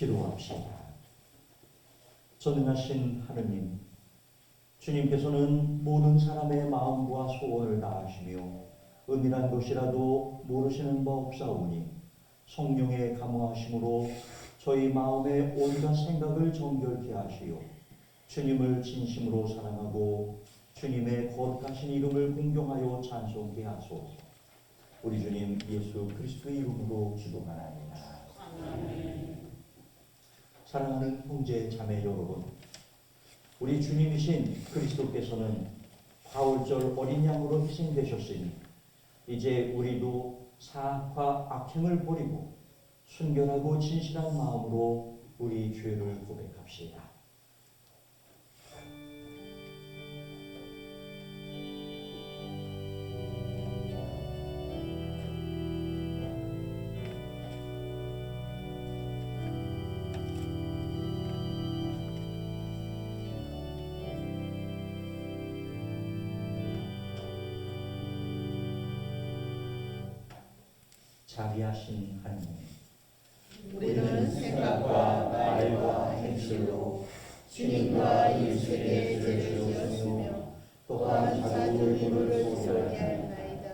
기도합시다. 전능하신 하느님, 주님께서는 모든 사람의 마음과 소원을 다 아시며 은밀한 것이라도 모르시는 바 없사오니 성령의 감화하심으로 저희 마음의 온갖 생각을 정결케 하시어 주님을 진심으로 사랑하고 주님의 거룩하신 이름을 공경하여 찬송케 하소서. 우리 주님 예수 그리스도의 이름으로 기도하나이다. 아멘. 사랑하는 형제 자매 여러분, 우리 주님이신 그리스도께서는 화울절 어린 양으로 희생되셨으니 이제 우리도 사악과 악행을 버리고 순결하고 진실한 마음으로 우리 죄를 고백합시다. 자비하신 하느님, 우리는 생각과 말과 행실로 주님과 이웃에게 죄를 지었으며 또한 자주 의무를 소홀하게 하였나이다.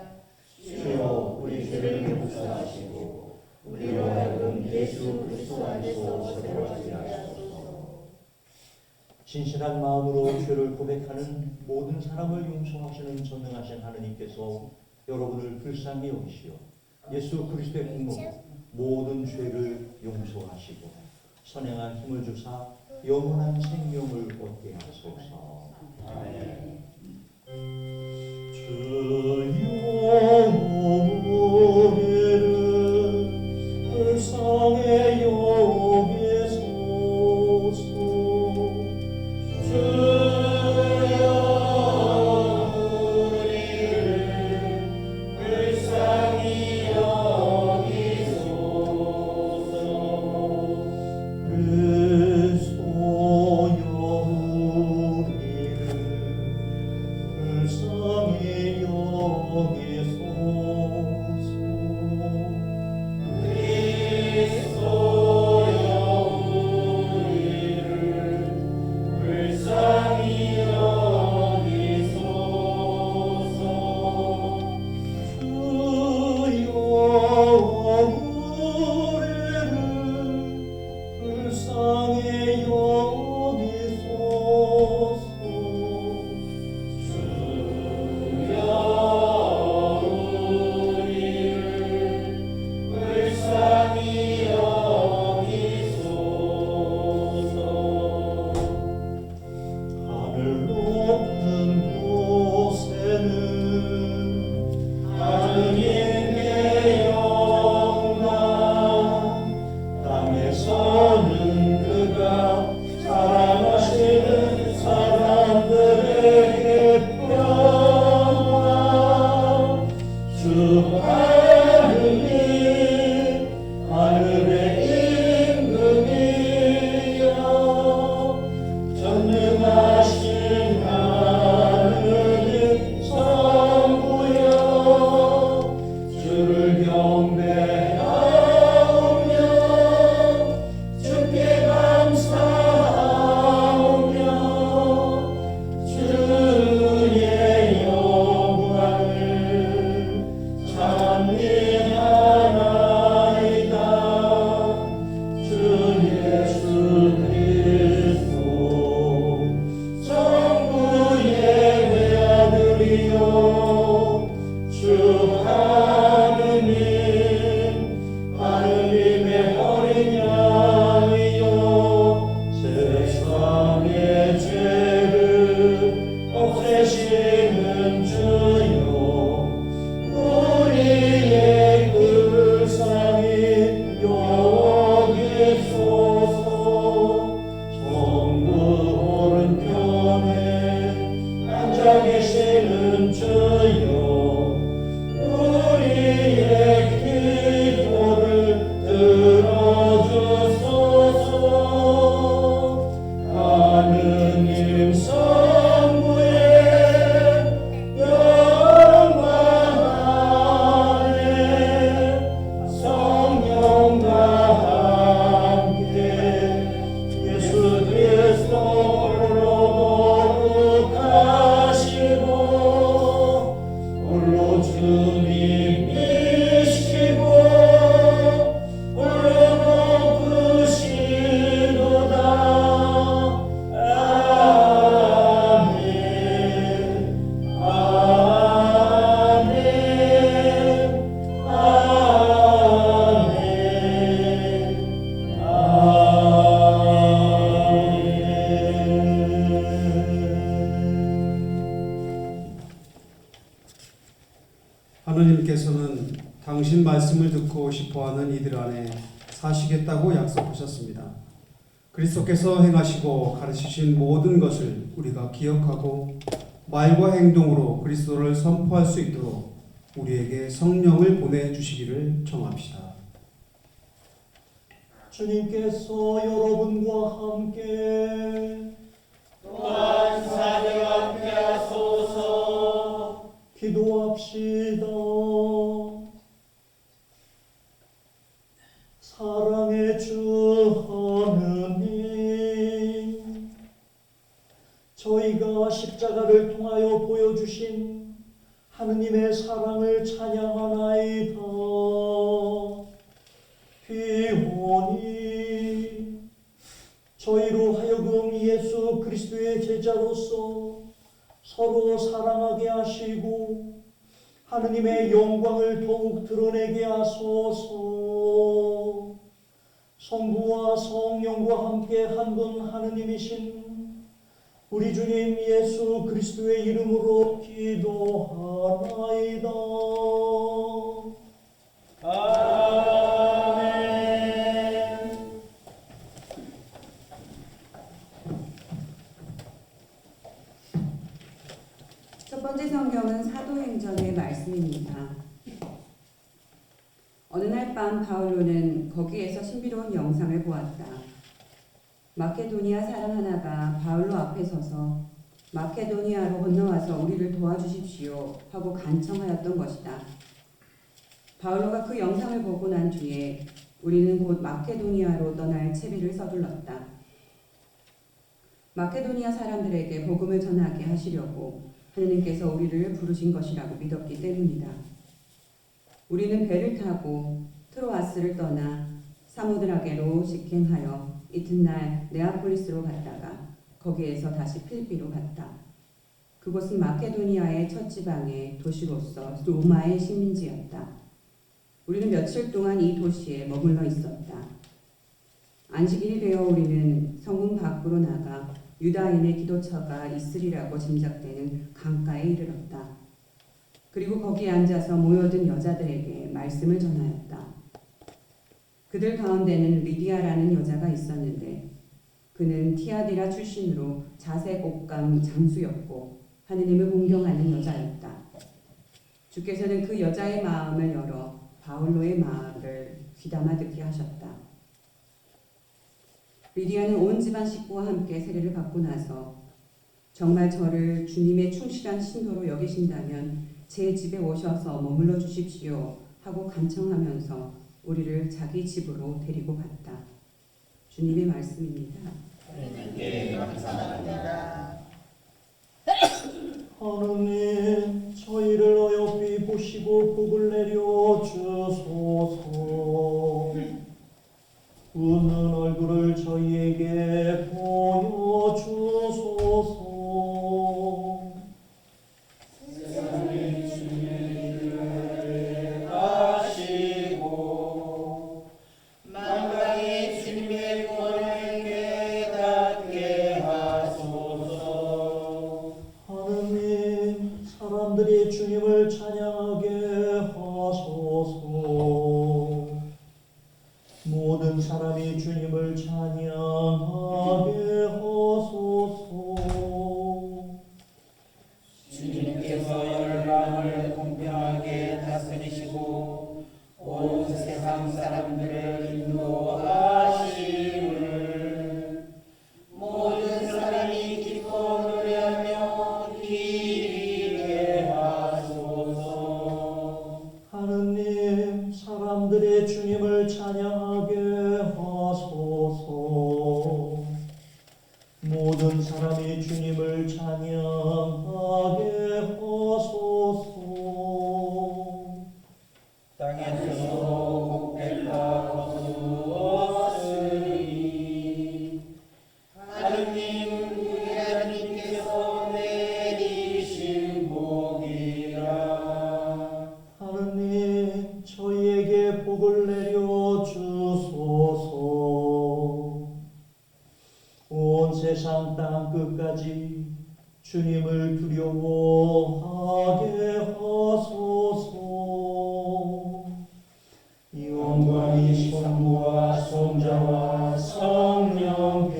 주여 우리 죄를 용서하시고 우리로 하여금 예수 그리스도 안에서 새로워지게 하소서. 진실한 마음으로 죄를 고백하는 모든 사람을 용서하시는 전능하신 하느님께서 여러분을 불쌍히 여기시어 예수 그리스도의 공로로 모든 죄를 용서하시고 선행한 힘을 주사 영원한 생명을 얻게 하소서. 아멘. 주여 우리를 불쌍히 여기소서. 그리스도여 말씀을 듣고 싶어하는 이들 안에 사시겠다고 약속하셨습니다. 그리스도께서 행하시고 가르치신 모든 것을 우리가 기억하고 말과 행동으로 그리스도를 선포할 수 있도록 우리에게 성령을 보내주시기를 청합시다. 주님께서 여러분과 함께 또한 사대와 함께 하소서. 기도합시다. 사랑의 주 하느님, 저희가 십자가를 통하여 보여주신 하느님의 사랑을 찬양하나이다. 비오니 저희로 하여금 예수 그리스도의 제자로서 서로 사랑하게 하시고 하느님의 영광을 더욱 드러내게 하소서. 성부와 성령과 함께 한 분 하느님이신 우리 주님 예수 그리스도의 이름으로 기도하나이다. 아멘. 첫 번째 성경은 사도행전의 말씀입니다. 어느 날 밤 바울로는 거기에서 신비로운 영상을 보았다. 마케도니아 사람 하나가 바울로 앞에 서서 마케도니아로 건너와서 우리를 도와주십시오 하고 간청하였던 것이다. 바울로가 그 영상을 보고 난 뒤에 우리는 곧 마케도니아로 떠날 채비를 서둘렀다. 마케도니아 사람들에게 복음을 전하게 하시려고 하느님께서 우리를 부르신 것이라고 믿었기 때문이다. 우리는 배를 타고 트로아스를 떠나 사모드라게로 직행하여 이튿날 네아폴리스로 갔다가 거기에서 다시 필리피로 갔다. 그곳은 마케도니아의 첫 지방의 도시로서 로마의 식민지였다. 우리는 며칠 동안 이 도시에 머물러 있었다. 안식일이 되어 우리는 성문 밖으로 나가 유다인의 기도처가 있으리라고 짐작되는 강가에 이르렀다. 그리고 거기에 앉아서 모여든 여자들에게 말씀을 전하였다. 그들 가운데는 리디아라는 여자가 있었는데 그는 티아디라 출신으로 자색 옷감 장수였고 하느님을 공경하는 여자였다. 주께서는 그 여자의 마음을 열어 바울로의 말을 귀담아 듣게 하셨다. 리디아는 온 집안 식구와 함께 세례를 받고 나서 정말 저를 주님의 충실한 신도로 여기신다면 제 집에 오셔서 머물러 주십시오 하고 간청하면서 우리를 자기 집으로 데리고 갔다. 주님의 말씀입니다. 하느님께 감사합니다. 하느님, 저희를 어여삐 보시고 복을 내려 주소서. 웃는 얼굴을 저희에게 보여주소서. 세상의 주님을 아시고 만방의 주님의 권을 깨닫게 하소서. 하느님, 사람들이 주님을 찬양하게 하소서. 모든 사람이 주님을 찬양하게 하소서. 주님께서 열방을 공평하게 다스리시고 온 세상 사람들을 인도하심을 모든 사람이 기뻐 노래하며 기리게 하소서. 하느님, 사람들의 주님을 찬양하게 하소서. 모든 사람이 주님을 찬양하게 하소서. 땅에서 복백과 거두었으니 하느님 우리 하나님께서 내리신 복이라. 하느님, 저희에게 복을 내려 주소서. 온 세상 땅 끝까지 주님을 두려워하게 하소서. 아버지와 성자와 성령께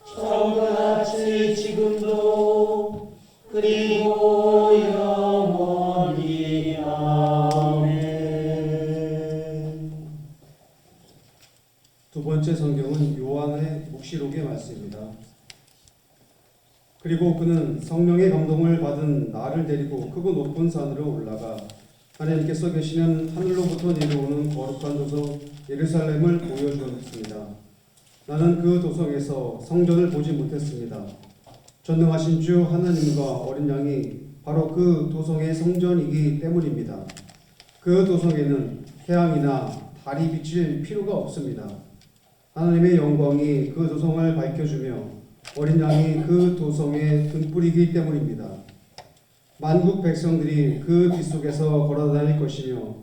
처음같이 지금도 그리고 영원히 아멘. 두 번째 성경은 요한의 묵시록의 말씀입니다. 그리고 그는 성령의 감동을 받은 나를 데리고 크고 높은 산으로 올라가 하나님께서 계시는 하늘로부터 내려오는 거룩한 도성 예루살렘을 보여주었습니다. 나는 그 도성에서 성전을 보지 못했습니다. 전능하신 주 하나님과 어린 양이 바로 그 도성의 성전이기 때문입니다. 그 도성에는 태양이나 달이 비칠 필요가 없습니다. 하나님의 영광이 그 도성을 밝혀주며 어린 양이 그 도성의 등불이기 때문입니다. 만국 백성들이 그 뒷속에서 걸어다닐 것이며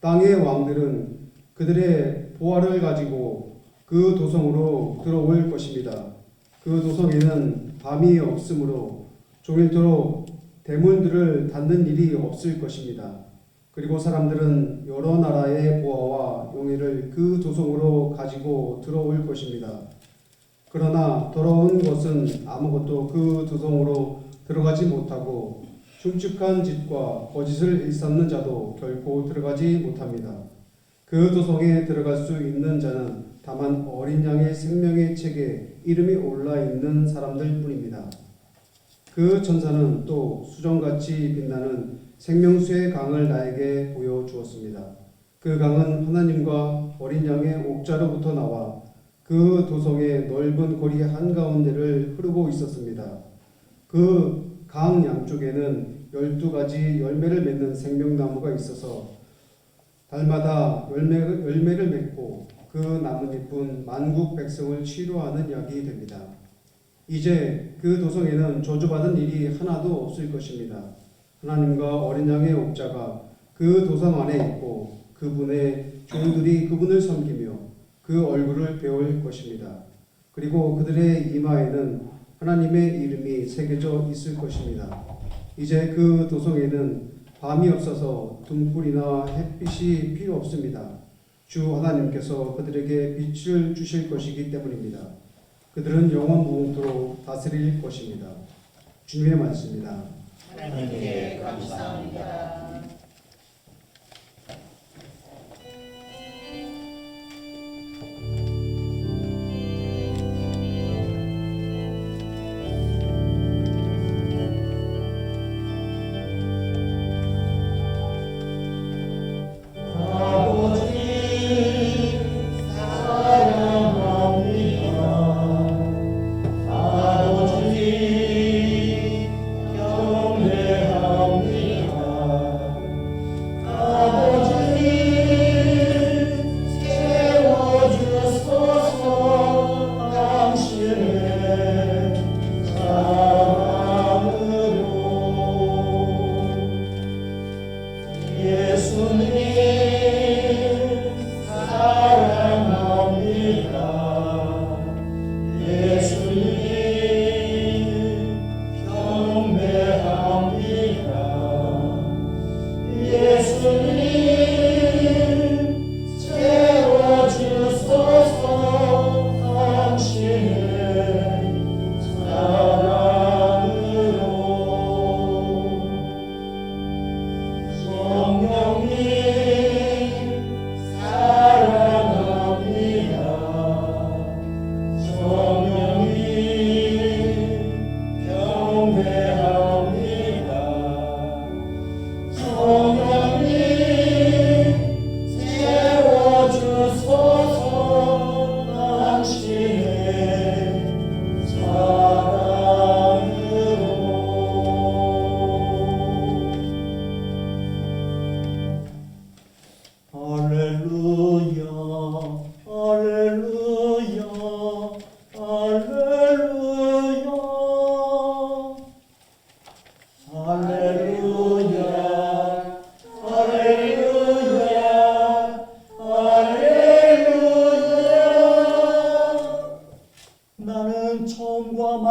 땅의 왕들은 그들의 보화를 가지고 그 도성으로 들어올 것입니다. 그 도성에는 밤이 없으므로 종일토록 대문들을 닫는 일이 없을 것입니다. 그리고 사람들은 여러 나라의 보화와 용의를 그 도성으로 가지고 들어올 것입니다. 그러나 더러운 것은 아무것도 그 도성으로 들어가지 못하고 흉측한 짓과 거짓을 일삼는 자도 결코 들어가지 못합니다. 그 도성에 들어갈 수 있는 자는 다만 어린 양의 생명의 책에 이름이 올라 있는 사람들 뿐입니다. 그 천사는 또 수정같이 빛나는 생명수의 강을 나에게 보여주었습니다. 그 강은 하나님과 어린 양의 옥자로부터 나와 그 도성의 넓은 거리 한가운데를 흐르고 있었습니다. 그 강 양쪽에는 12가지 열매를 맺는 생명나무가 있어서 달마다 열매를 맺고 그 나뭇잎은 만국 백성을 치료하는 약이 됩니다. 이제 그 도성에는 저주받은 일이 하나도 없을 것입니다. 하나님과 어린 양의 옥자가 그 도성 안에 있고 그분의 종들이 그분을 섬기며 그 얼굴을 배울 것입니다. 그리고 그들의 이마에는 하나님의 이름이 새겨져 있을 것입니다. 이제 그 도성에는 밤이 없어서 등불이나 햇빛이 필요 없습니다. 주 하나님께서 그들에게 빛을 주실 것이기 때문입니다. 그들은 영원 무궁토록 다스릴 것입니다. 주님의 말씀입니다. 하나님께 감사합니다.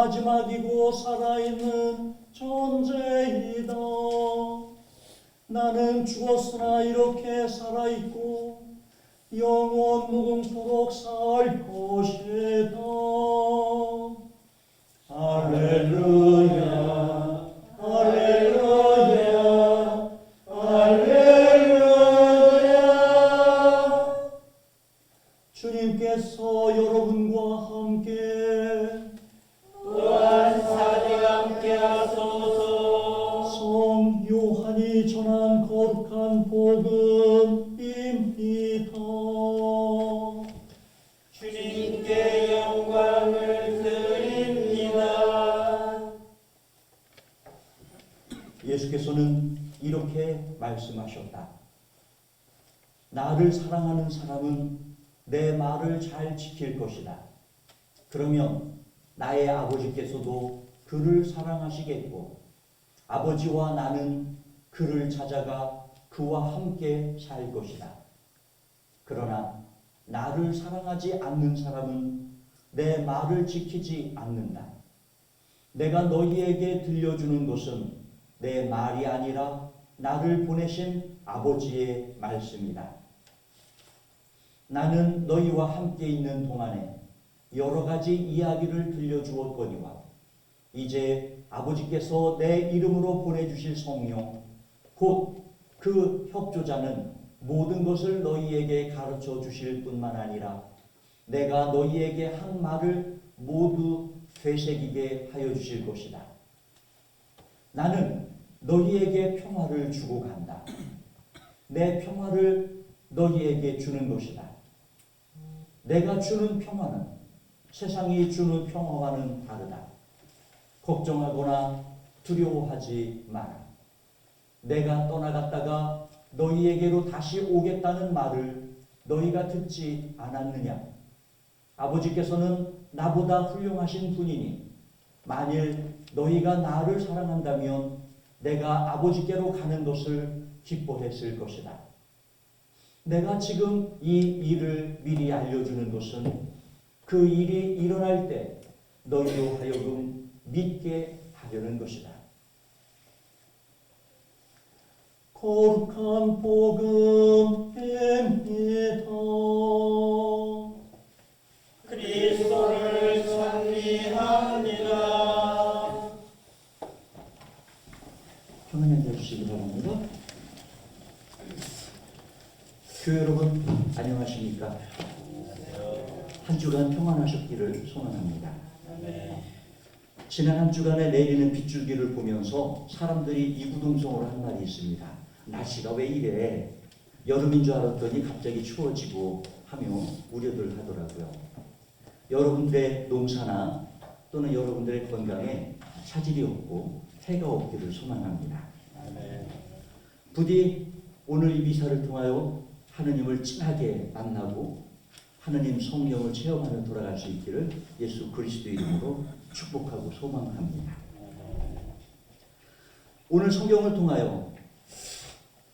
마지막이고 살아있는 존재이다. 나는 죽었으나 이렇게 살아있고 영원 무궁토록 살 것이다. 할렐루야, 할렐루야, 할렐루야. 주님께서 여러분과 함께 또한 사대가 함께 하소서. 성 요한이 전한 거룩한 복음입니다. 주님께 영광을 드립니다. 예수께서는 이렇게 말씀하셨다. 나를 사랑하는 사람은 내 말을 잘 지킬 것이다. 그러면 나의 아버지께서도 그를 사랑하시겠고 아버지와 나는 그를 찾아가 그와 함께 살 것이다. 그러나 나를 사랑하지 않는 사람은 내 말을 지키지 않는다. 내가 너희에게 들려주는 것은 내 말이 아니라 나를 보내신 아버지의 말씀이다. 나는 너희와 함께 있는 동안에 여러 가지 이야기를 들려주었거니와 이제 아버지께서 내 이름으로 보내주실 성령 곧 그 협조자는 모든 것을 너희에게 가르쳐 주실 뿐만 아니라 내가 너희에게 한 말을 모두 되새기게 하여 주실 것이다. 나는 너희에게 평화를 주고 간다. 내 평화를 너희에게 주는 것이다. 내가 주는 평화는 세상이 주는 평화와는 다르다. 걱정하거나 두려워하지 마라. 내가 떠나갔다가 너희에게로 다시 오겠다는 말을 너희가 듣지 않았느냐? 아버지께서는 나보다 훌륭하신 분이니 만일 너희가 나를 사랑한다면 내가 아버지께로 가는 것을 기뻐했을 것이다. 내가 지금 이 일을 미리 알려주는 것은 그 일이 일어날 때 너희로 하여금 믿게 하려는 것이다. 거룩한 복음입니다. 그리스도를 찬미합니다. 평안히 앉아주시기 바랍니다. 교회 여러분 안녕하십니까? 한 주간 평안하셨기를 소망합니다. 지난 한 주간에 내리는 빗줄기를 보면서 사람들이 이구동성으로 한 말이 있습니다. 날씨가 왜 이래? 여름인 줄 알았더니 갑자기 추워지고 하며 우려들 하더라고요. 여러분들의 농사나 또는 여러분들의 건강에 차질이 없고 해가 없기를 소망합니다. 부디 오늘 이 미사를 통하여 하느님을 진하게 만나고 하느님 성령을 체험하며 돌아갈 수 있기를 예수 그리스도 이름으로 축복하고 소망합니다. 오늘 성경을 통하여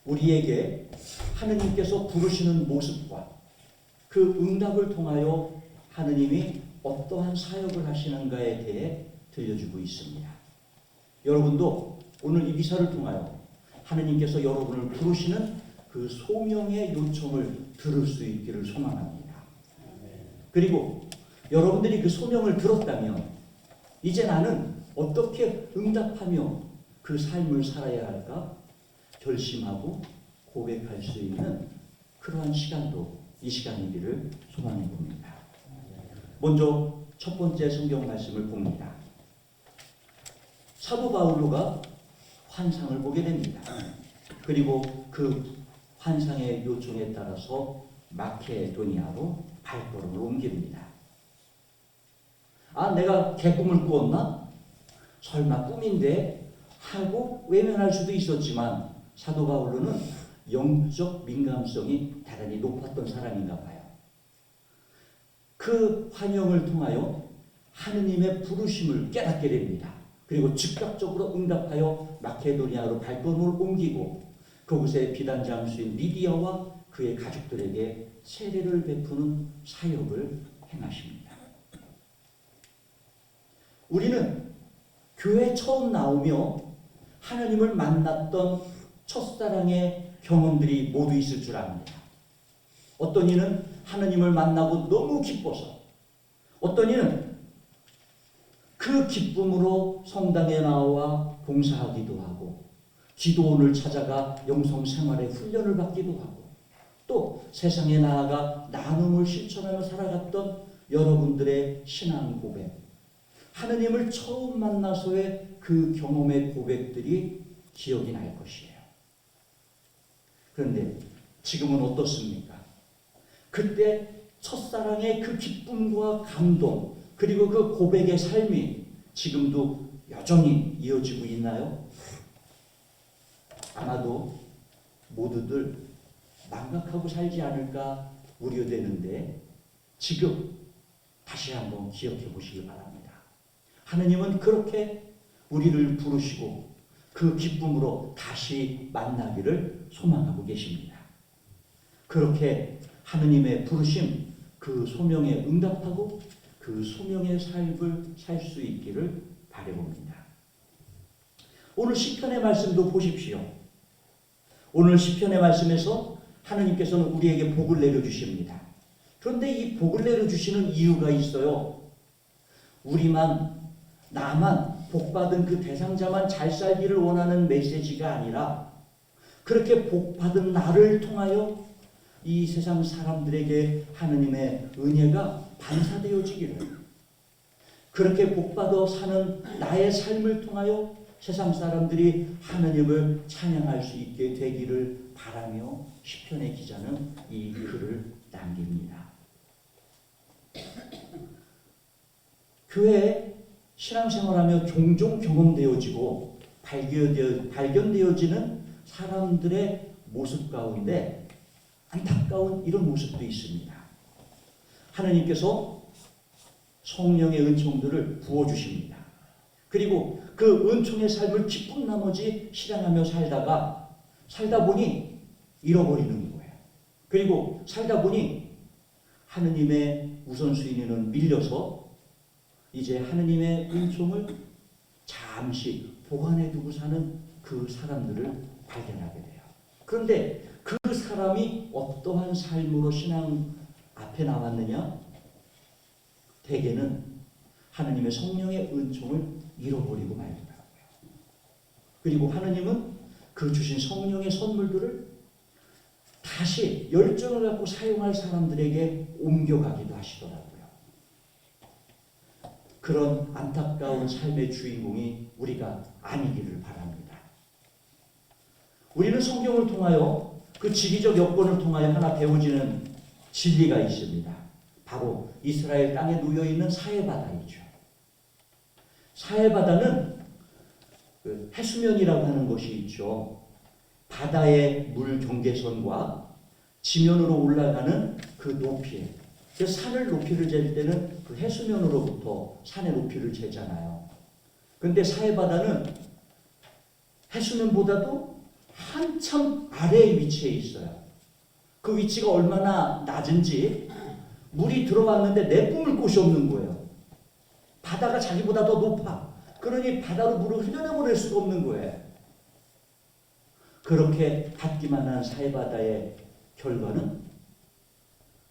우리에게 하느님께서 부르시는 모습과 그 응답을 통하여 하느님이 어떠한 사역을 하시는가에 대해 들려주고 있습니다. 여러분도 오늘 이 미사를 통하여 하느님께서 여러분을 부르시는 그 소명의 요청을 들을 수 있기를 소망합니다. 그리고 여러분들이 그 소명을 들었다면 이제 나는 어떻게 응답하며 그 삶을 살아야 할까 결심하고 고백할 수 있는 그러한 시간도 이 시간이기를 소망해 봅니다. 먼저 첫 번째 성경 말씀을 봅니다. 사도 바울로가 환상을 보게 됩니다. 그리고 그 환상의 요청에 따라서 마케도니아로 발걸음을 옮깁니다. 아, 내가 개꿈을 꾸었나? 설마 꿈인데? 하고 외면할 수도 있었지만 사도 바울로는 영적 민감성이 대단히 높았던 사람인가 봐요. 그 환영을 통하여 하느님의 부르심을 깨닫게 됩니다. 그리고 즉각적으로 응답하여 마케도니아로 발걸음을 옮기고 그곳의 비단 장수인 리디아와 그의 가족들에게 세례를 베푸는 사역을 행하십니다. 우리는 교회 처음 나오며 하나님을 만났던 첫사랑의 경험들이 모두 있을 줄 압니다. 어떤 이는 하느님을 만나고 너무 기뻐서, 어떤 이는 그 기쁨으로 성당에 나와 봉사하기도 하고 기도원을 찾아가 영성 생활의 훈련을 받기도 하고 또 세상에 나아가 나눔을 실천하며 살아갔던 여러분들의 신앙 고백, 하느님을 처음 만나서의 그 경험의 고백들이 기억이 날 것이에요. 그런데 지금은 어떻습니까? 그때 첫사랑의 그 기쁨과 감동, 그리고 그 고백의 삶이 지금도 여전히 이어지고 있나요? 아마도 모두들 망각하고 살지 않을까 우려되는데 지금 다시 한번 기억해 보시기 바랍니다. 하느님은 그렇게 우리를 부르시고 그 기쁨으로 다시 만나기를 소망하고 계십니다. 그렇게 하느님의 부르심, 그 소명에 응답하고 그 소명의 삶을 살 수 있기를 바라봅니다. 오늘 시편의 말씀도 보십시오. 오늘 시편의 말씀에서 하느님께서는 우리에게 복을 내려주십니다. 그런데 이 복을 내려주시는 이유가 있어요. 나만 복받은 그 대상자만 잘 살기를 원하는 메시지가 아니라 그렇게 복받은 나를 통하여 이 세상 사람들에게 하느님의 은혜가 반사되어지기를, 그렇게 복받아 사는 나의 삶을 통하여 세상 사람들이 하느님을 찬양할 수 있게 되기를 바라며 시편의 기자는 이 글을 남깁니다. 교회에 신앙생활하며 종종 경험되어지고 발견되어지는 사람들의 모습 가운데 안타까운 이런 모습도 있습니다. 하느님께서 성령의 은총들을 부어주십니다. 그리고 그 은총의 삶을 기쁜 나머지 실행하며 살다 보니 잃어버리는 거예요. 그리고 살다 보니 하느님의 우선순위는 밀려서 이제 하느님의 은총을 잠시 보관해 두고 사는 그 사람들을 발견하게 돼요. 그런데 그 사람이 어떠한 삶으로 신앙 앞에 나왔느냐? 대개는 하느님의 성령의 은총을 잃어버리고 말더라고요. 그리고 하느님은 그 주신 성령의 선물들을 다시 열정을 갖고 사용할 사람들에게 옮겨가기도 하시더라고요. 그런 안타까운 삶의 주인공이 우리가 아니기를 바랍니다. 우리는 성경을 통하여 그 지리적 여건을 통하여 하나 배워지는 진리가 있습니다. 바로 이스라엘 땅에 놓여있는 사해바다이죠. 사해바다는 그 해수면이라고 하는 것이 있죠. 바다의 물 경계선과 지면으로 올라가는 그 높이, 그 산을 높이를 잴 때는 그 해수면으로부터 산의 높이를 재잖아요. 그런데 사해바다는 해수면보다도 한참 아래에 위치해 있어요. 그 위치가 얼마나 낮은지 물이 들어갔는데 내뿜을 곳이 없는 거예요. 바다가 자기보다 더 높아. 그러니 바다로 물을 흘려내보낼 수가 없는 거예요. 그렇게 닫기만 한 사해바다의 결과는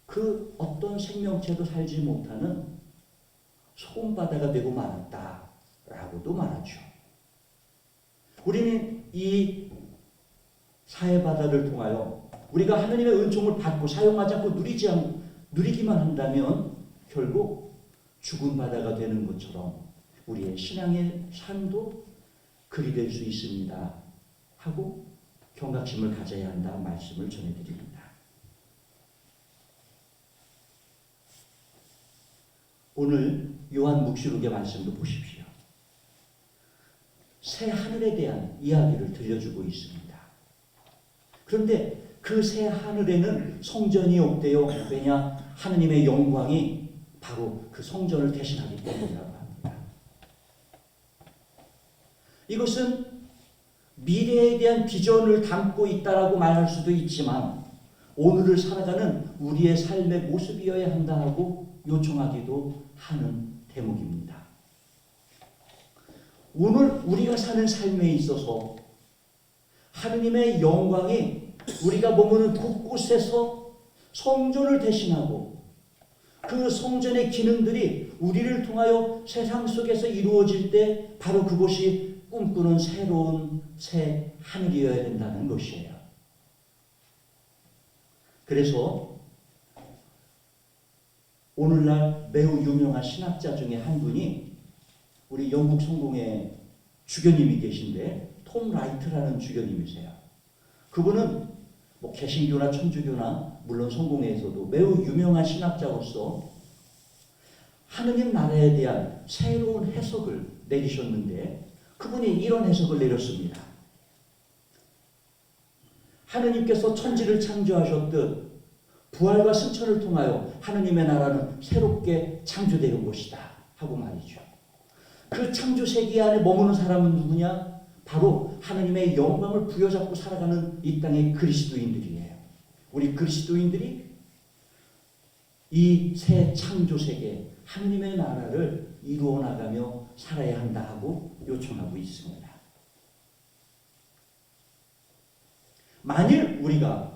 그 어떤 생명체도 살지 못하는 소금바다가 되고 말았다라고도 말하죠. 우리는 이 사해바다를 통하여 우리가 하느님의 은총을 받고 사용하지 않고 누리기만 한다면 결국 죽은 바다가 되는 것처럼 우리의 신앙의 삶도 그리 될 수 있습니다 하고 경각심을 가져야 한다는 말씀을 전해드립니다. 오늘 요한 묵시록의 말씀도 보십시오. 새 하늘에 대한 이야기를 들려주고 있습니다. 그런데 그 새 하늘에는 성전이 없대요. 왜냐? 하느님의 영광이 바로 그 성전을 대신하기 때문이라고 합니다. 이것은 미래에 대한 비전을 담고 있다라고 말할 수도 있지만 오늘을 살아가는 우리의 삶의 모습이어야 한다 하고 요청하기도 하는 대목입니다. 오늘 우리가 사는 삶에 있어서 하느님의 영광이 우리가 머무는 곳곳에서 성전을 대신하고 그 성전의 기능들이 우리를 통하여 세상 속에서 이루어질 때 바로 그곳이 꿈꾸는 새로운 새 하늘이어야 된다는 것이에요. 그래서 오늘날 매우 유명한 신학자 중에 한 분이 우리 영국 성공의 주교님이 계신데 톰 라이트라는 주교님이세요. 그분은 뭐 개신교나 천주교나 물론 성공회에서도 매우 유명한 신학자로서 하느님 나라에 대한 새로운 해석을 내리셨는데 그분이 이런 해석을 내렸습니다. 하느님께서 천지를 창조하셨듯 부활과 승천을 통하여 하느님의 나라는 새롭게 창조되는 것이다 하고 말이죠. 그 창조 세계 안에 머무는 사람은 누구냐? 바로 하느님의 영광을 부여잡고 살아가는 이 땅의 그리스도인들이에요. 우리 그리스도인들이 이 새 창조 세계 하느님의 나라를 이루어 나가며 살아야 한다 하고 요청하고 있습니다. 만일 우리가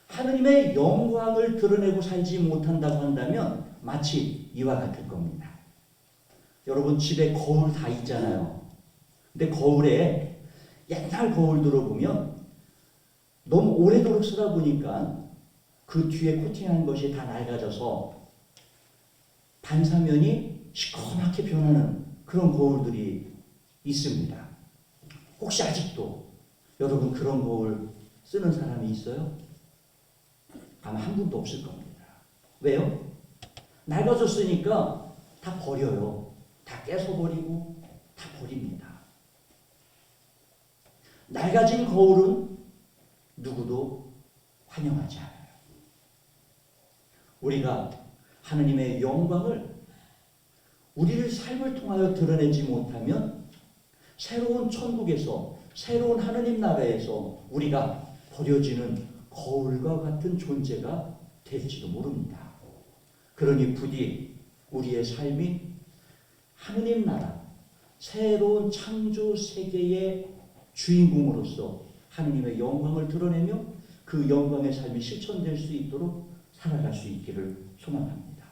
하느님의 영광을 드러내고 살지 못한다고 한다면 마치 이와 같을 겁니다. 여러분 집에 거울 다 있잖아요. 근데 거울에 옛날 거울들을 보면 너무 오래도록 쓰다 보니까 그 뒤에 코팅한 것이 다 낡아져서 반사면이 시커멓게 변하는 그런 거울들이 있습니다. 혹시 아직도 여러분 그런 거울 쓰는 사람이 있어요? 아마 한 분도 없을 겁니다. 왜요? 낡아졌으니까 다 버려요. 다 깨서버리고 다 버립니다. 낡아진 거울은 누구도 환영하지 않아요. 우리가 하느님의 영광을 우리를 삶을 통하여 드러내지 못하면 새로운 천국에서 새로운 하느님 나라에서 우리가 버려지는 거울과 같은 존재가 될지도 모릅니다. 그러니 부디 우리의 삶이 하느님 나라 새로운 창조 세계의 주인공으로서 하느님의 영광을 드러내며 그 영광의 삶이 실천될 수 있도록 살아갈 수 있기를 소망합니다.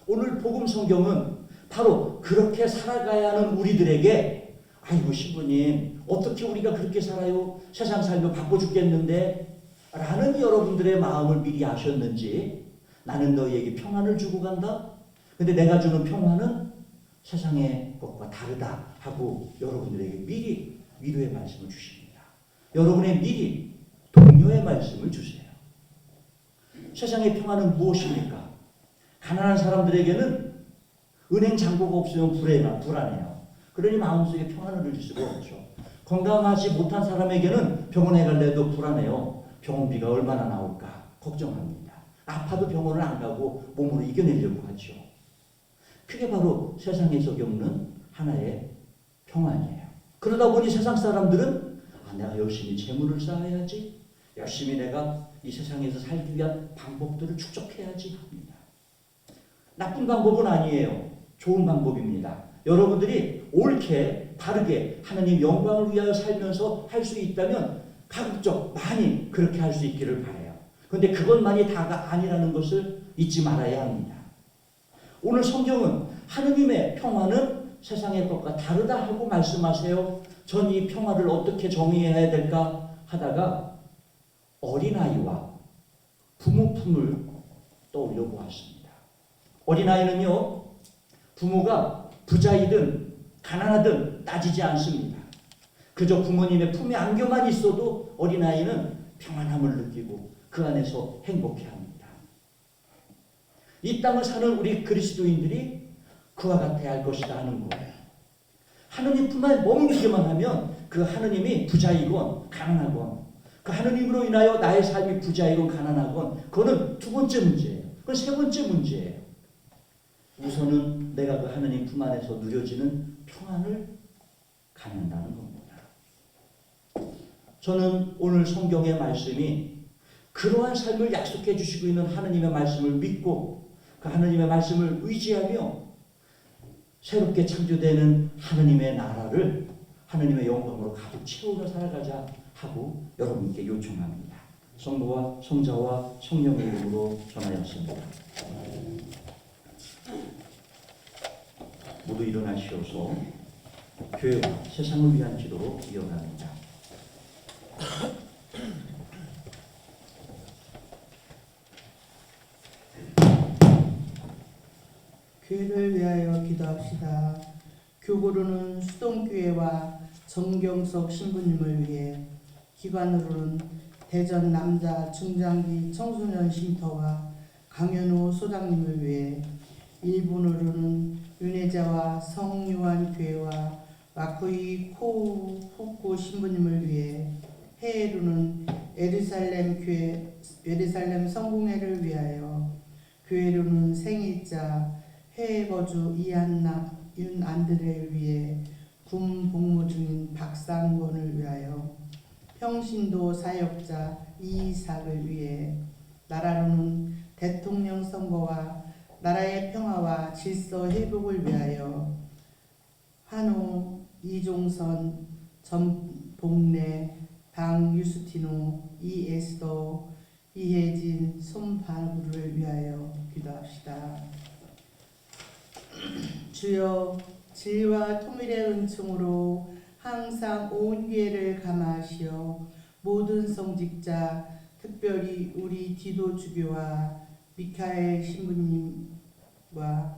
오늘 복음 성경은 바로 그렇게 살아가야 하는 우리들에게 아이고 신부님 어떻게 우리가 그렇게 살아요? 세상 살면 바빠 죽겠는데 라는 여러분들의 마음을 미리 아셨는지 나는 너희에게 평안을 주고 간다. 근데 내가 주는 평안은 세상의 것과 다르다 하고 여러분들에게 미리 위로의 말씀을 주십니다. 여러분의 미리 동료의 말씀을 주세요. 세상의 평안은 무엇입니까? 가난한 사람들에게는 은행 잔고가 없으면 불안해요. 그러니 마음속에 평안을 줄 수가 없죠. 건강하지 못한 사람에게는 병원에 갈래도 불안해요. 병원비가 얼마나 나올까 걱정합니다. 아파도 병원을 안 가고 몸으로 이겨내려고 하죠. 그게 바로 세상에서 겪는 하나의 평안이에요. 그러다 보니 세상 사람들은 내가 열심히 재물을 쌓아야지, 열심히 내가 이 세상에서 살기 위한 방법들을 축적해야지 합니다. 나쁜 방법은 아니에요. 좋은 방법입니다. 여러분들이 옳게 바르게 하나님 영광을 위하여 살면서 할 수 있다면 가급적 많이 그렇게 할 수 있기를 바라요. 그런데 그것만이 다가 아니라는 것을 잊지 말아야 합니다. 오늘 성경은 하느님의 평화는 세상의 것과 다르다 하고 말씀하세요. 전 이 평화를 어떻게 정의해야 될까 하다가 어린아이와 부모 품을 떠올려 보았습니다. 어린아이는요, 부모가 부자이든 가난하든 따지지 않습니다. 그저 부모님의 품에 안겨만 있어도 어린아이는 평안함을 느끼고 그 안에서 행복해합니다. 이 땅을 사는 우리 그리스도인들이 그와 같아야 할 것이다 하는 거예요. 하느님 품 안에 머물기만 하면 그 하느님이 부자이건 가난하건 그 하느님으로 인하여 나의 삶이 부자이건 가난하건 그거는 두 번째 문제예요. 그건 세 번째 문제예요. 우선은 내가 그 하느님 품 안에서 누려지는 평안을 갖는다는 겁니다. 저는 오늘 성경의 말씀이 그러한 삶을 약속해 주시고 있는 하느님의 말씀을 믿고 그 하느님의 말씀을 의지하며 새롭게 창조되는 하느님의 나라를 하느님의 영광으로 가득 채우며 살아가자 하고 여러분께 요청합니다. 성부와 성자와 성령의 이름으로 전하였습니다. 모두 일어나시어서 교회와 세상을 위한 기도로 이어갑니다. 교회를 위하여 기도합시다. 교구로는 수동교회와 정경석 신부님을 위해, 기관으로는 대전 남자 중장기 청소년 쉼터와 강현우 소장님을 위해, 일본으로는 윤혜자와 성유한 교회와 마코이 코우 후쿠 신부님을 위해, 해외로는 예루살렘 교회 예루살렘 성공회를 위하여, 교회로는 생일자 해외 거주 이한나 윤안드레를 위해, 군 복무 중인 박상권을 위하여, 평신도 사역자 이이삭을 위해, 나라로는 대통령 선거와 나라의 평화와 질서 회복을 위하여, 한우 이종선 전복래 방유스티노 이에스더 이혜진 손바구를 위하여 기도합시다. 주여, 진리와 통일의 은총으로 항상 온 교회를 감화하시어 모든 성직자, 특별히 우리 디도 주교와 미카엘 신부님과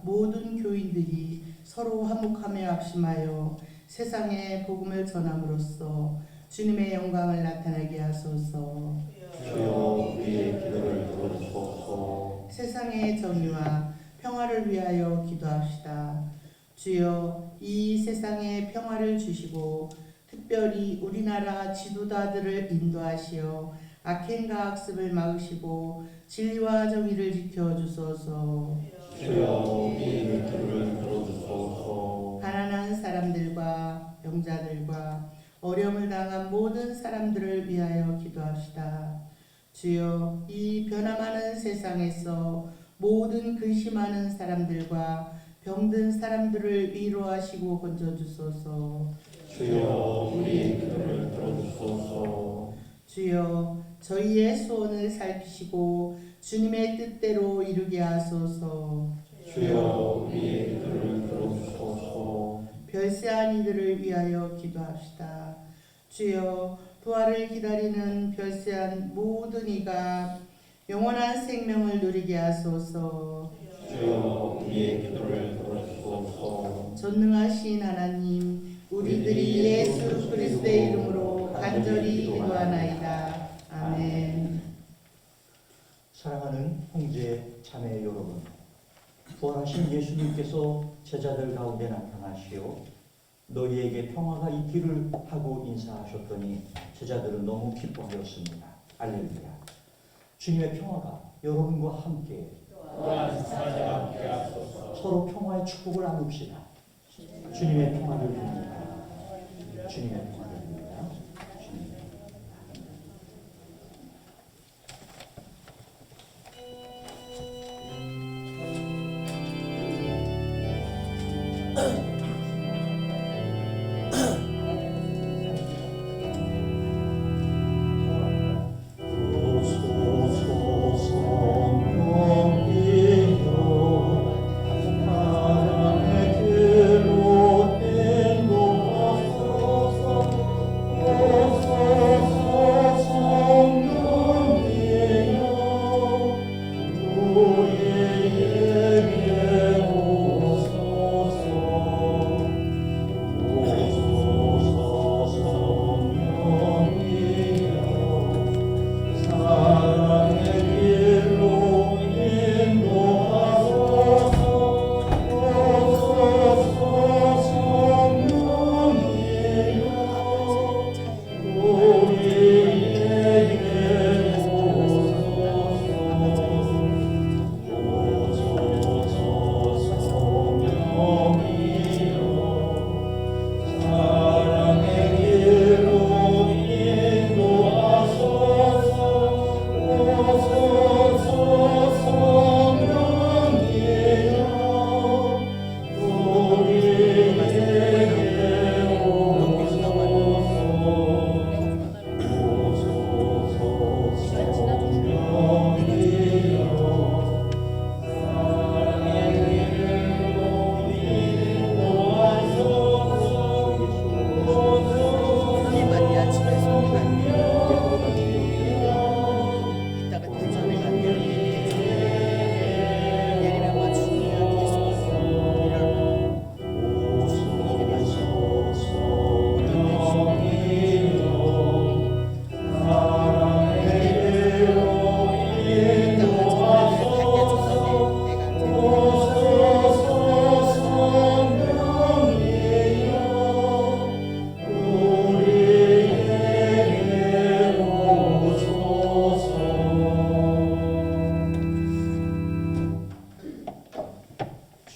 모든 교인들이 서로 화목하며 합심하여 세상에 복음을 전함으로써 주님의 영광을 나타나게 하소서. 주여, 우리의 기도를 들어주소서. 세상의 정의와 평화를 위하여 기도합시다. 주여, 이 세상에 평화를 주시고 특별히 우리나라 지도자들을 인도하시어 악행과 악습을 막으시고 진리와 정의를 지켜주소서. 주여, 우리의 기도를 들어주소서. 가난한 사람들과 병자들과 어려움을 당한 모든 사람들을 위하여 기도합시다. 주여, 이 변화많은 세상에서 모든 근심하는 사람들과 병든 사람들을 위로하시고 건져주소서. 주여, 우리의 기도를 들어주소서. 주여, 저희의 소원을 살피시고 주님의 뜻대로 이루게 하소서. 주여, 우리의 기도를 들어주소서. 별세한 이들을 위하여 기도합시다. 주여, 부활을 기다리는 별세한 모든 이가 영원한 생명을 누리게 하소서. 주여, 우리의 기도를 들어주소서. 전능하신 하나님, 우리들이 예수 그리스도의 이름으로 간절히 기도하나이다. 아멘. 사랑하는 형제 자매 여러분, 부활하신 예수님께서 제자들 가운데 나타나시어 너희에게 평화가 있기를 하고 인사하셨더니 제자들은 너무 기뻐하였습니다. 할렐루야. 주님의 평화가 여러분과 함께 서로 평화의 축복을 나눕시다. 주님의 평화를 빕니다. 주님의 평화를 빕니다. 주님의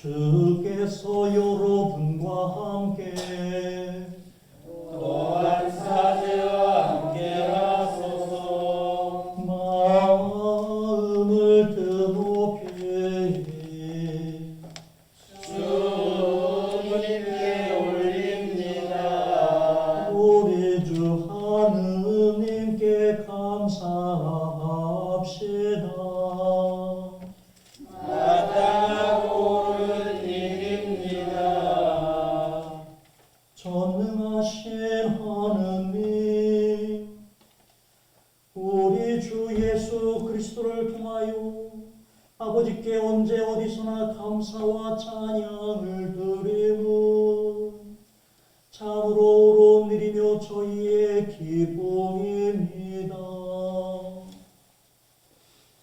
주께서 여러분과 함께 또한 사제와 함께 하소서. 마음을 드높이 주님께 올립니다. 우리 주 하느님께 감사합시다. 마땅하고 옳은 일입니다. 전능하신 하느님, 우리 주 예수 그리스도를 통하여 아버지께 언제 어디서나 감사와 찬양을 드림은 참으로 옳은 일이며 저희의 기쁨입니다.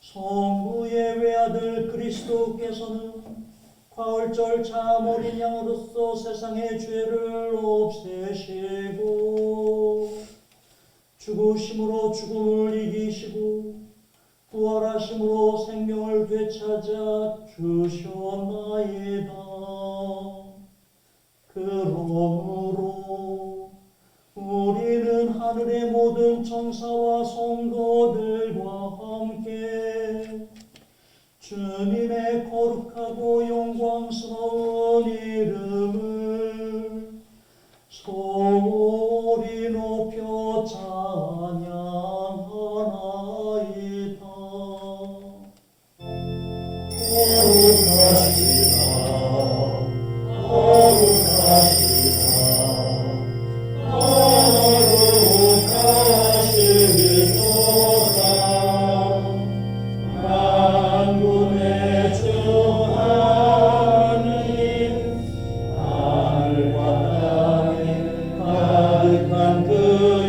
성부의 외아들 그리스도께서는 과울절 참 어린 양으로서 세상의 죄를 없애시고 죽으심으로 죽음을 이기시고 부활하심으로 생명을 되찾아 주셨나이다. 그러므로 우리는 하늘의 모든 천사와 성도들과 함께 주님의 거룩하고 영광스러운 이름을 소리 높여 찬양하나이다. 거룩하시다, 거룩하시다, 거룩하시도다. 만군의 주 하느님, 하늘과 땅에 가득한 그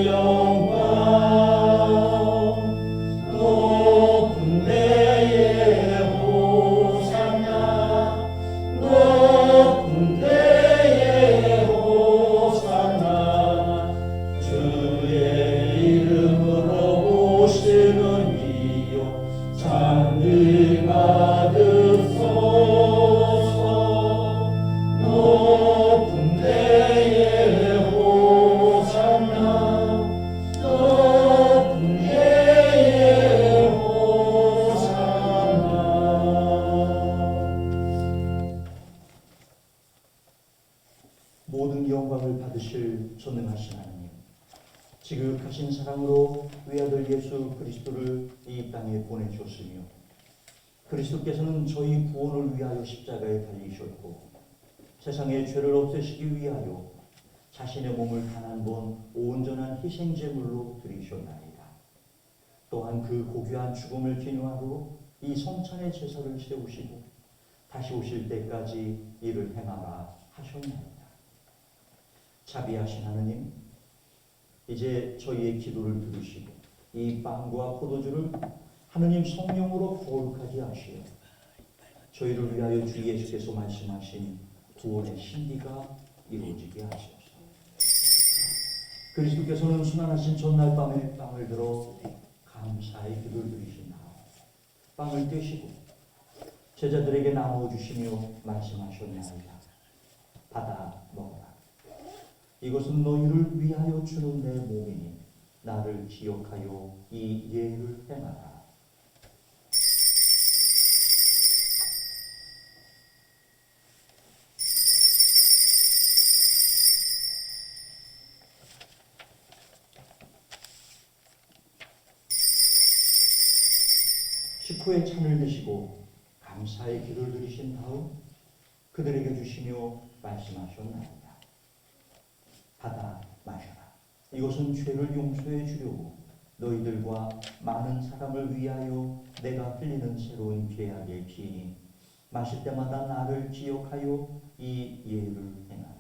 영광, 높은 데에 호산나, 높은 데에 호산나. 주의 이름으로 오시는 이여 찬양하옵소서. 높은 데에 호산나, 높은 데에 호산나. 모든 영광을 받으실 전능하신 하나님, 지극하신 사랑으로 외아들 예수 그리스도를 이 땅에 보내주었으며 그리스도께서는 저희 구원을 위하여 십자가에 달리셨고 세상의 죄를 없애시기 위하여 자신의 몸을 단 한 번 온전한 희생제물로 드리셨나이다. 또한 그 고귀한 죽음을 기념하고 이 성찬의 제사를 세우시고 다시 오실 때까지 이를 행하라 하셨나이다. 자비하신 하느님, 이제 저희의 기도를 들으시고 이 빵과 포도주를 하느님 성령으로 거룩하게 하시어 저희를 위하여 주 예수께서 말씀하신 구원의 신비가 이루어지게 하시옵소서. 그리스도께서는 순환하신 전날 밤에 빵을 들어 감사의 기도를 드리신 다음 빵을 떼시고 제자들에게 나누어 주시며 말씀하셨나이다. 받아 먹어라. 이것은 너희를 위하여 주는 내 몸이니 나를 기억하여 이 예를 행하라. 식후에 찬을 드시고 감사의 기도를 드리신 다음 그들에게 주시며 말씀하셨나이다. 받아 마셔라. 이것은 죄를 용서해 주려고 너희들과 많은 사람을 위하여 내가 흘리는 새로운 죄악의 피니 마실 때마다 나를 기억하여 이 예를 행하라.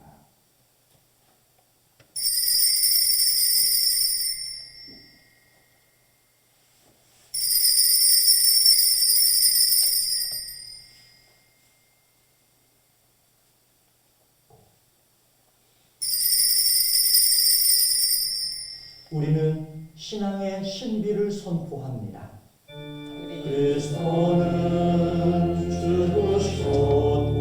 우리는 신앙의 신비를 선포합니다. 그리스도는 죽으셨고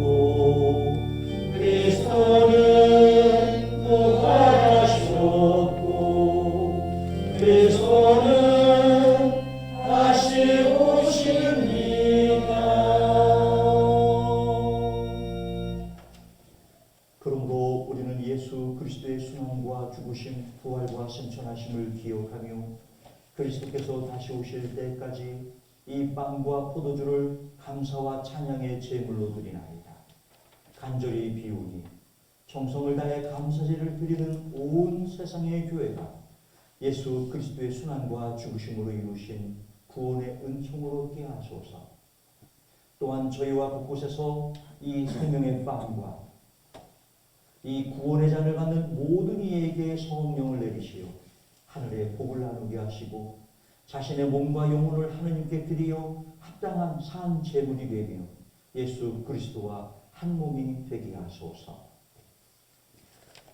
행하심을 기억하며 그리스도께서 다시 오실 때까지 이 빵과 포도주를 감사와 찬양의 제물로 드리나이다. 간절히 비우니 정성을 다해 감사제를 드리는 온 세상의 교회가 예수 그리스도의 순환과 죽으심으로 이루신 구원의 은총으로 얻게 하소서. 또한 저희와 곳곳에서 이 생명의 빵과 이 구원의 잔을 받는 모든 이에게 성령을 내리시어 하늘의 복을 나누게 하시고 자신의 몸과 영혼을 하느님께 드리어 합당한 산 제물이 되며 예수 그리스도와 한 몸이 되게 하소서.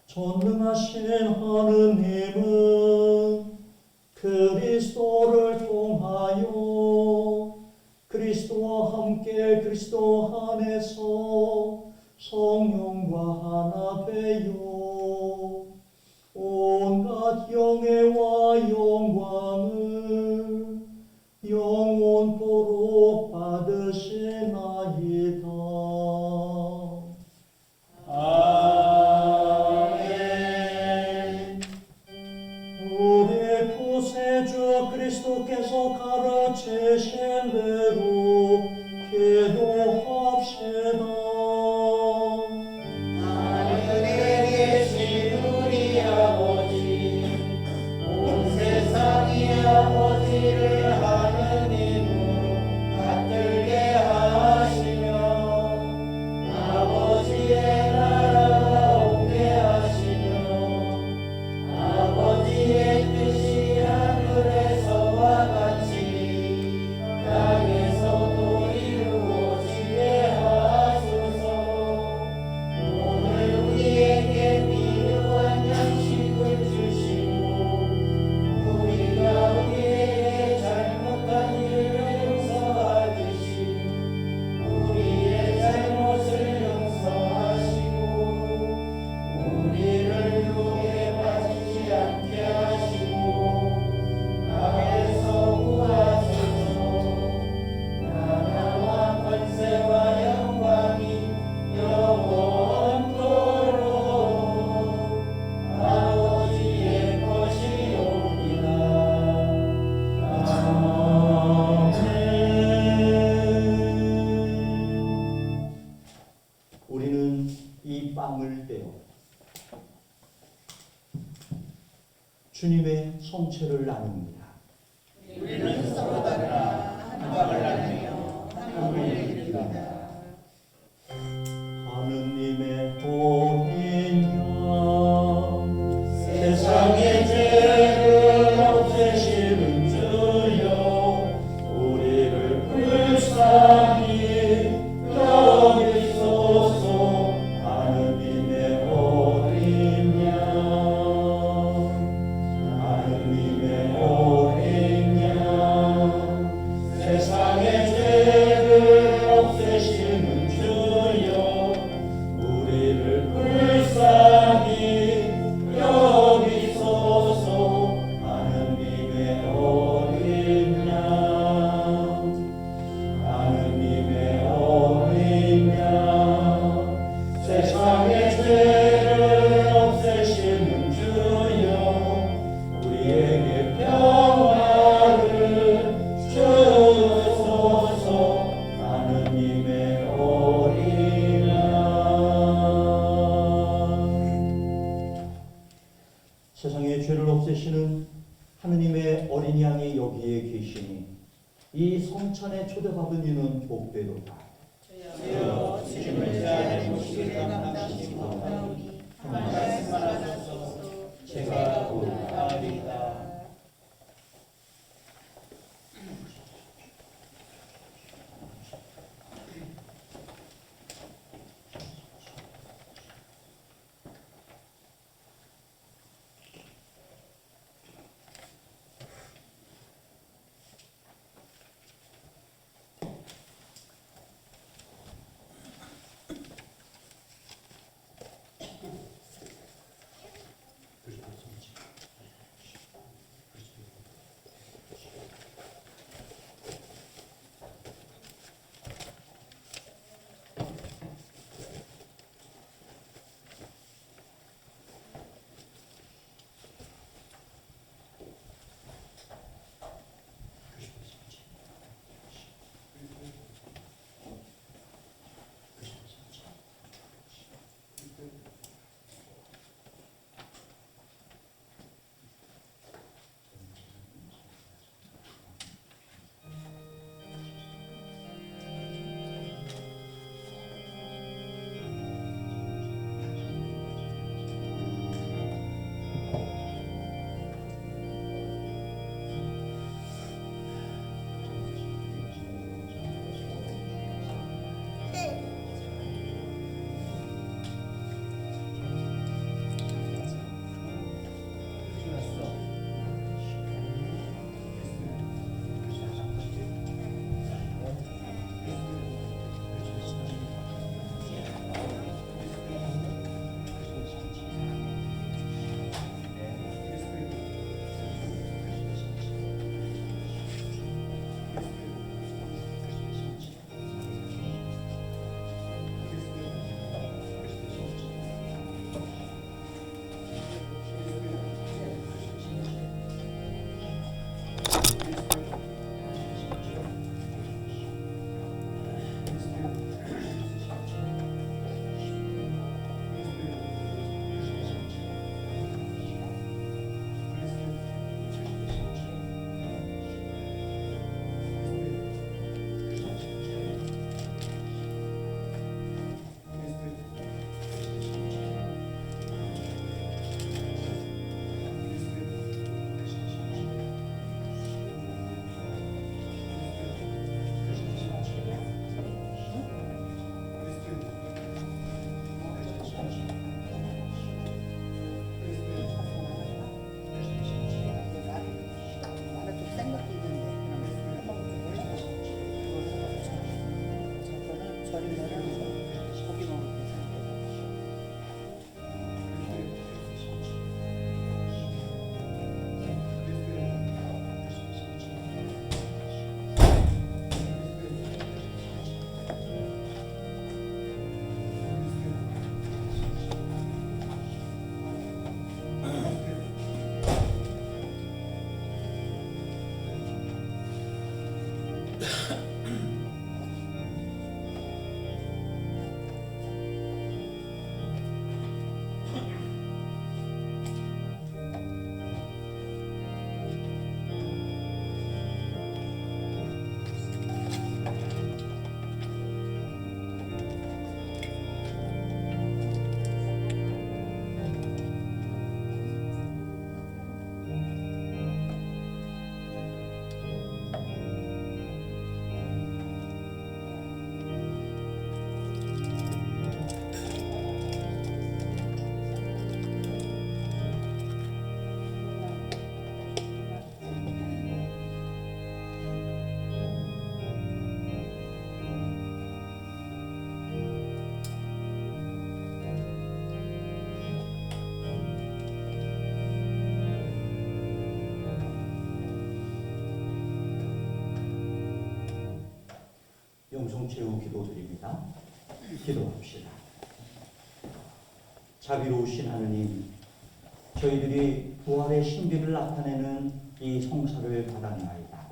전능하신 하느님은 그리스도를 통하여 그리스도와 함께 그리스도 안에서 성령과 하나 되어 온갖 영예와 영광을 영원토록 받으시나이다. 아멘. 우리 구세주 그리스도께서 가르치신 대로 기도합시다. 하늘에 계신 우리 아버지, 온 세상이 아버지를 하느님으로 받들게 하시며 아버지의 나라가 오게 하시며 아버지의 뜻이 하늘에서와 같이 땅에서도 이루어지게 하소서. 오늘 우리에게 필요한 양식을 주시고 우리가 우리에게 잘못한 일을 용서하듯이 우리의 잘못을 용서하시고 우리를 유혹에 빠지지 않게 하시고 악에서 구하소서. 나라와 권세와 영광이 영원토록 아버지의 것이옵니다. 아멘. 우리는 이 빵을 떼어 주님의 성체를 나눕니다. 우리는 서로 다르나 한 빵을 나누며 한 몸이 됩니다. 하느님의 어린 양 세상의 죄를 없애시는 주여 우리를 불쌍히 여기소서. 하느님의 어린 양 하느님의 어린 양 세상의 죄를 없애시는 주여 우리를 불쌍히 여기소서. 하느님의 어린 양 하느님의 어린 양 세상의 죄를 없애시는 주여 우리에게 평화를 주소서. 하느님의 어린 양 세상의 죄를 없애시는 하느님의 어린 양이 여기에 계시니 이 성찬에 초대받은 이는 복되도다. 주여 주님을 제하는 모시게 감당하시기 원하오니 한 말씀만 하소서. 제가 곧 나으리다. 영성 최후 기도 드립니다. 기도합시다. 자비로우신 하느님, 저희들이 부활의 신비를 나타내는 이 성사를 받아내나이다.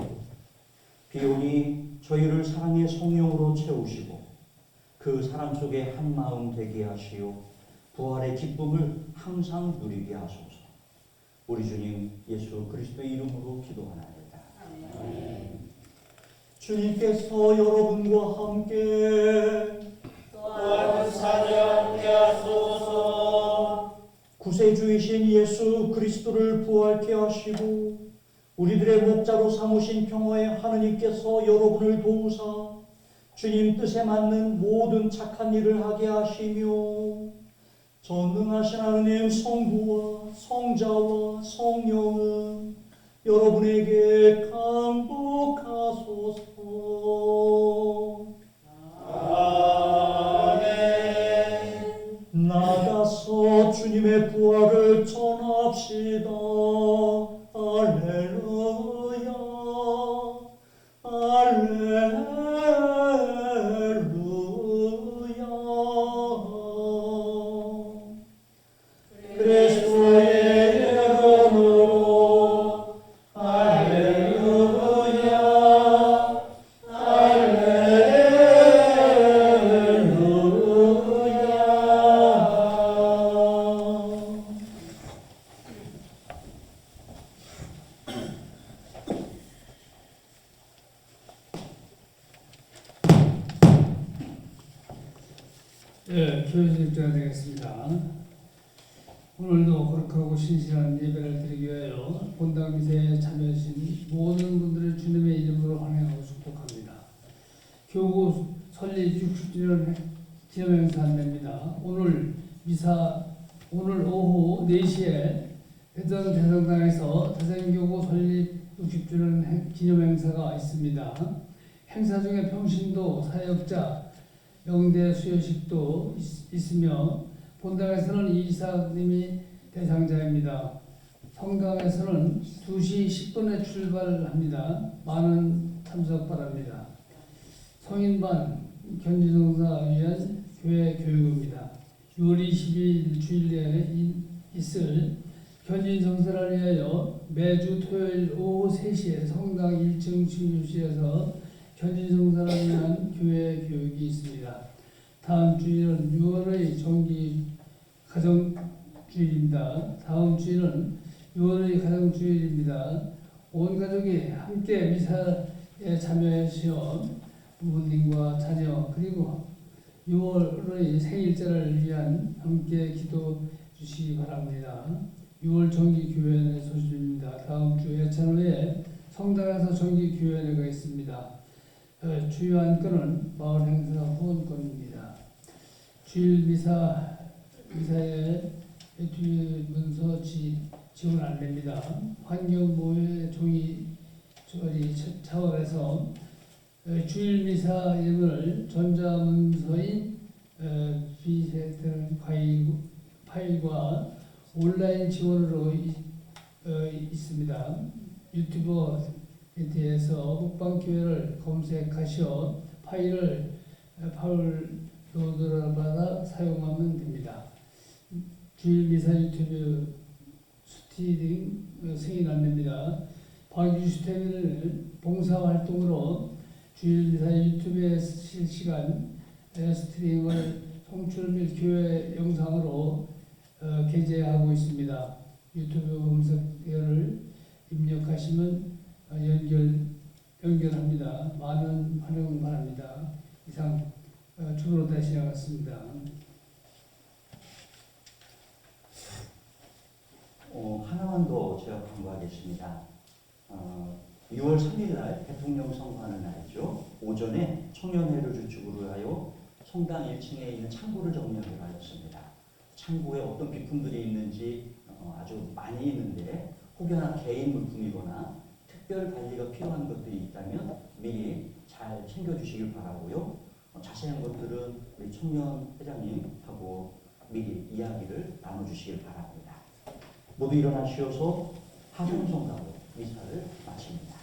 비오니 저희를 사랑의 성령으로 채우시고 그 사랑 속에 한 마음 되게 하시오 부활의 기쁨을 항상 누리게 하소서. 우리 주님 예수 그리스도의 이름으로 기도하나이다. 주님께서 여러분과 함께 또한 사자 함께 하소서. 구세주이신 예수 그리스도를 부활케 하시고 우리들의 목자로 삼으신 평화의 하느님께서 여러분을 도우사 주님 뜻에 맞는 모든 착한 일을 하게 하시며 전능하신 하느님 성부와 성자와 성령은 여러분에게 강복하소서. 아멘. 나가서 주님의 부활을 전합시다. 할렐루야, 할렐루야. 그리스도의 이름으로 할렐루야, 할렐루야. 예, 교회질 때가 되겠습니다. 오늘도 거룩하고 신실한 예배를 드리기 위하여 본당 미세에 참여하신 모든 분들을 주님의 이름으로 환영하고 축복합니다. 교구 설립 60주년 기념 행사 안내입니다. 오늘 오후 4시에 대전 대성당에서 대전교구 설립 60주년 기념 행사가 있습니다. 행사 중에 평신도 사역자 영대 수여식도 있으며 본당에서는 이사님이 대상자입니다. 성당에서는 2시 10분에 출발합니다. 많은 참석 바랍니다. 성인반 견지정사 위한 교회 교육입니다. 6월 22일 주일에 있을 견지정사를 위하여 매주 토요일 오후 3시에 성당 1층 신교실에서 견지정사를 위한 교회 교육이 있습니다. 다음 주일은 6월의 정기 가정주일입니다. 다음 주일은 6월의 가정주일입니다. 온 가족이 함께 미사에 참여하시어 부모님과 자녀 그리고 6월의 생일자를 위한 함께 기도 주시기 바랍니다. 6월 정기 교회의 소식입니다. 다음 주 예찬 후에 성당에서 정기 교회가 있습니다. 주요 안건은 마을 행사 후원권입니다. 주일 미사에 뒤에 문서 지원 안내입니다. 환경보호 종이 처리 차원에서 주일 미사 예물을 전자문서인 비세트 파일과 온라인 지원으로 있습니다. 유튜브 인터넷에서 북방교회를 검색하셔 파일을 다운로드를 받아 사용하면 됩니다. 주일 미사 유튜브 스트리밍 승인 안내입니다. 박유슈태는 봉사활동으로 주일 미사 유튜브에 실시간 스트리밍을 송출 및 교회 영상으로 게재하고 있습니다. 유튜브 검색어를 입력하시면 연결합니다. 많은 활용 바랍니다. 이상 주보로 다시 나갔습니다. 하나만 더 제가 광고하겠습니다. 6월 3일 날 대통령 선거하는 날이죠. 오전에 청년회를 주축으로 하여 성당 1층에 있는 창고를 정리하기로 하였습니다. 창고에 어떤 비품들이 있는지 아주 많이 있는데 혹여나 개인 물품이거나 특별 관리가 필요한 것들이 있다면 미리 잘 챙겨주시길 바라고요. 자세한 것들은 우리 청년 회장님하고 미리 이야기를 나눠주시길 바랍니다. 모두 일어나시어서 하성성가로 미사를 마칩니다.